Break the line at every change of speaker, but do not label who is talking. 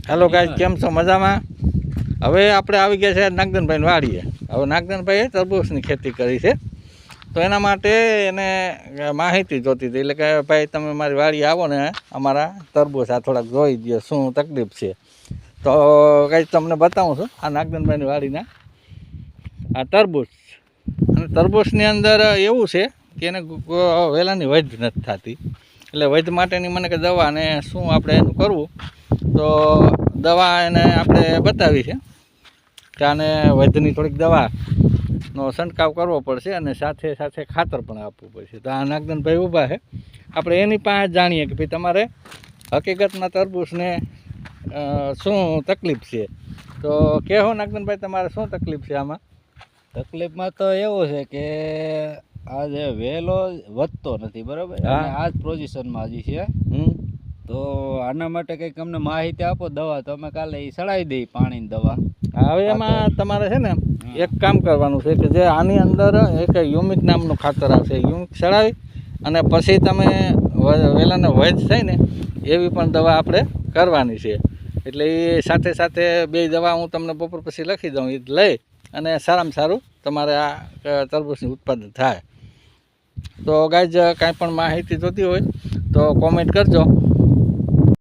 Hello guys, કેમ છો? મજામાં? હવે આપણે આવી ગયા છે નાગદનભાઈની વાડીએ. હવે નાગદનભાઈએ તરબૂચની ખેતી કરી છે, તો એના માટે એને માહિતી જોતી હતી. એટલે કે ભાઈ, તમે મારી વાડીએ આવો ને અમારા તરબૂચ આ થોડાક જોઈ દો, શું તકલીફ છે. તો ગાઈસ તમને બતાવું છું આ નાગદનભાઈની વાડીના આ તરબૂચ. અને તરબૂચની અંદર એવું છે કે એને વેલાની વધ નથી થતી. એટલે વધ માટેની મને કે દવા ને શું આપણે એનું કરવું, તો દવા એને આપણે બતાવી છે કે આને વૈદ્યની થોડીક દવાનો છંટકાવ કરવો પડશે અને સાથે સાથે ખાતર પણ આપવું પડશે. તો આ નાગદનભાઈ ઊભા છે, આપણે એની પાસે જાણીએ કે ભાઈ તમારે હકીકતમાં તરબૂચને શું તકલીફ છે. તો કહો નાગદનભાઈ, તમારે શું તકલીફ છે આમાં?
તકલીફમાં તો એવું છે કે આ જે વેલો વધતો નથી, બરાબર? અને આ જ પોઝિશનમાં હજી છે. તો આના માટે કંઈક અમને માહિતી આપો. દવા તો અમે કાલે એ સડાવી દઈ, પાણીની દવા.
હવે એમાં તમારે છે ને એક કામ કરવાનું છે કે જે આની અંદર એક યુમિક નામનું ખાતર આવશે, યુમિક સડાવી અને પછી તમે વેલાને વધ થાય ને એવી પણ દવા આપણે કરવાની છે. એટલે એ સાથે સાથે બે દવા હું તમને બપોર પછી લખી દઉં, એ લઈ અને સારામાં સારું તમારે આ તરબૂચનું ઉત્પાદન થાય. તો ગાઈઝ, કાંઈ પણ માહિતી જોતી હોય તો કોમેન્ટ કરજો.